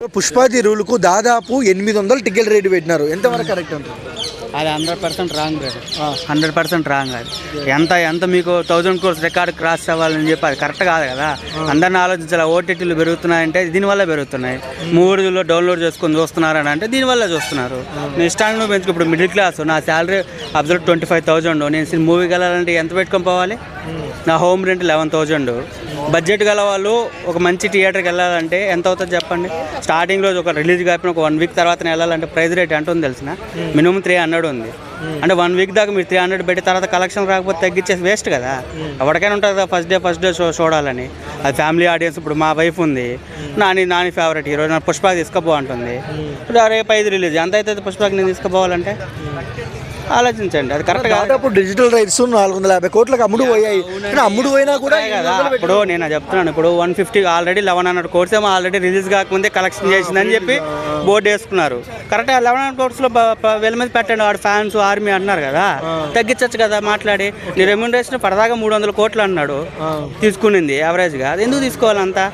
పుష్పాది రూల్కు దాదాపు 800 ticket rate పెట్టినారు. ఎంతవరకు కరెక్ట్ అంటారు? అది 100% రాంగ్ బ్రదర్. 100% రాంగ్. అది ఎంత మీకు 1000 crores రికార్డ్ క్రాస్ అవ్వాలని చెప్పి అది కరెక్ట్ కాదు కదా. అందరిని ఆలోచించాలి. ఓటీటీలు పెరుగుతున్నాయంటే దీనివల్ల పెరుగుతున్నాయి. మూవీలో డౌన్లోడ్ చేసుకొని చూస్తున్నారని అంటే దీనివల్ల చూస్తున్నారు. నేను ఇష్టాన్ని పెంచుకు ఇప్పుడు మిడిల్ క్లాస్, నా శాలరీ అబ్జర్వ్ 25,000. నేను మూవీకి వెళ్ళాలంటే ఎంత పెట్టుకొని పోవాలి? నా హోమ్ రెంట్ 11,000. బడ్జెట్ గల వాళ్ళు ఒక మంచి థియేటర్కి వెళ్ళాలంటే ఎంత అవుతుంది చెప్పండి. స్టార్టింగ్ రోజు ఒక రిలీజ్ కాకపోయినా ఒక 1 వీక్ తర్వాత వెళ్ళాలంటే ప్రైస్ రేట్ ఎంత ఉంది తెలిసిన? మినిమం 300 ఉంది. అంటే 1 వీక్ దాకా మీరు 300 పెట్టి తర్వాత కలెక్షన్ రాకపోతే తగ్గించేసి వేస్ట్ కదా. ఎవరికైనా ఉంటుంది కదా ఫస్ట్ డే చూడాలని. అది ఫ్యామిలీ ఆడియన్స్. ఇప్పుడు మా వైఫ్ ఉంది, నాని ఫేవరెట్ హీరో, నా పుష్పకి తీసుకుపో అంటుంది. ఇప్పుడు రేపు 5 రిలీజ్ ఎంత అవుతుంది పుష్పకి నేను తీసుకుపోవాలంటే? ఆలోచించండి. అది కరెక్ట్ కాదు. దాదాపు డిజిటల్ రైట్స్ 450 కోట్లకు అమ్ముడు పోయాయి. అమ్ముడు పోయినా కూడా కదా. ఇప్పుడు నేను చెప్తున్నాను, ఇప్పుడు 150 ఆల్రెడీ 1100 కోట్స్ ఏమో ఆల్రెడీ రిలీజ్ కాకముందే కలెక్షన్ చేసిందని చెప్పి బోర్డు వేసుకున్నారు. కరెక్ట్ 1100 కోట్స్లో వేల మీద పెట్టండి. వాడు ఫ్యాన్స్ ఆర్మీ అంటున్నారు కదా, తగ్గించచ్చు కదా మాట్లాడి. నీ రెమ్యూనరేషన్ పడదాగా 300 కోట్లు అన్నాడు తీసుకునింది యావరేజ్గా. అది ఎందుకు తీసుకోవాలంతా?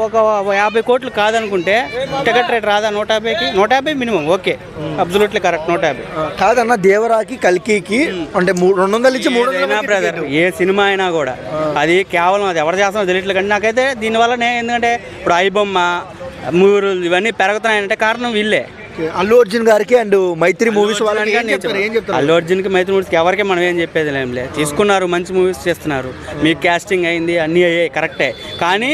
ఒక 50 కోట్లు కాదనుకుంటే టికెట్ రేట్ రాదా 150కి? 150 మినిమం. Okay, absolutely correct. 150 కాదన్న. దేవరాకి కల్కికి అంటే 200 నుంచి 300 బ్రదర్. ఏ సినిమా అయినా కూడా అది కేవలం అది ఎవరు చేస్తామో తెలియట్లేదు. కానీ నాకైతే దీనివల్ల ఎందుకంటే ఇప్పుడు ఐబొమ్మ మూవీ ఇవన్నీ పెరుగుతున్నాయంటే కారణం వీళ్ళే. అల్లు అర్జున్ గారికి అండ్ మైత్రి మూవీస్ వాళ్ళని అల్లు అర్జున్కి మైత్రి మూవీస్కి ఎవరికి మనం ఏం చెప్పేది ఏం లేదు. తీసుకున్నారు, మంచి మూవీస్ చేస్తున్నారు, మీకు క్యాస్టింగ్ అయింది, అన్నీ అయ్యాయి, కరెక్టే. కానీ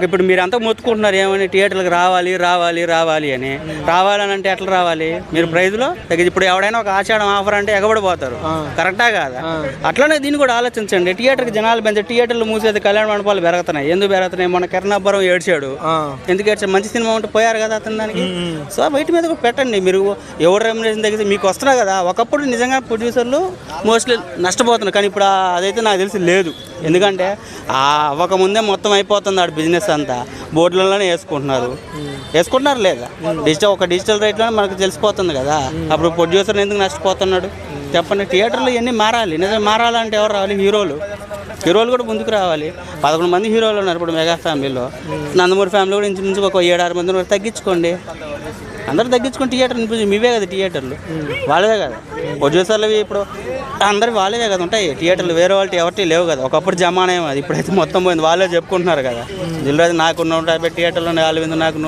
ఇప్పుడు మీరు అంతా మొత్తుకుంటున్నారు ఏమని, థియేటర్లకు రావాలి అని. రావాలని అంటే ఎట్లా రావాలి? మీరు ప్రైజ్లో తగ్గించి ఇప్పుడు ఎవడైనా ఒక ఆషాఢం ఆఫర్ అంటే ఎగబడిపోతారు. కరెక్టా కాదా? అట్లనే దీన్ని కూడా ఆలోచించండి. థియేటర్కి జనాలు పెంచే, థియేటర్లు మూసేది కళ్యాణ మండపాలు పెరుగుతున్నాయి. ఎందుకు పెరుగుతున్నాయి? మొన్న కిరణాపురం ఏడ్చాడు. ఎందుకు ఏడ్చాడు? మంచి సినిమా ఉంటే పోయారు కదా అతను దానికి. సో బయట మీద పెట్టండి. మీరు ఎవరు రెమ్యునరేషన్ తగ్గితే మీకు వస్తున్నారు కదా. ఒకప్పుడు నిజంగా ప్రొడ్యూసర్లు మోస్ట్లీ నష్టపోతున్నారు. కానీ ఇప్పుడు అదైతే నాకు తెలిసి లేదు. ఎందుకంటే అవ్వకముందే మొత్తం అయిపోతుంది ఆడ బిజినెస్ అంతా. బోర్డులలోనే వేసుకుంటున్నారు లేదా డిజిటల్ రేట్లోనే మనకు తెలిసిపోతుంది కదా. అప్పుడు ప్రొడ్యూసర్ ఎందుకు నష్టపోతున్నాడు చెప్పండి. థియేటర్లు ఇవన్నీ మారాలి. నిజంగా మారాలంటే ఎవరు రావాలి? హీరోలు కూడా ముందుకు రావాలి. 11 మంది హీరోలు ఉన్నారు ఇప్పుడు మెగా ఫ్యామిలీలో. నందమూరి ఫ్యామిలీ కూడా ఇంచుమించు ఒక 7-6 మంది తగ్గించుకోండి. అందరూ తగ్గించుకొని థియేటర్ మీవే కదా థియేటర్లు, వాళ్ళవే కదా. ప్రొడ్యూసర్లు ఇప్పుడు అందరు వాళ్ళవే కదా ఉంటాయి థియేటర్లు. వేరే వాళ్ళకి ఎవరికి లేవు కదా. ఒకప్పుడు జమానేమో అది, ఇప్పుడైతే మొత్తం పోయింది. వాళ్ళే చెప్పుకుంటున్నారు కదా. దిల్రాజు నాకు 150 థియేటర్లు, 400 నాకు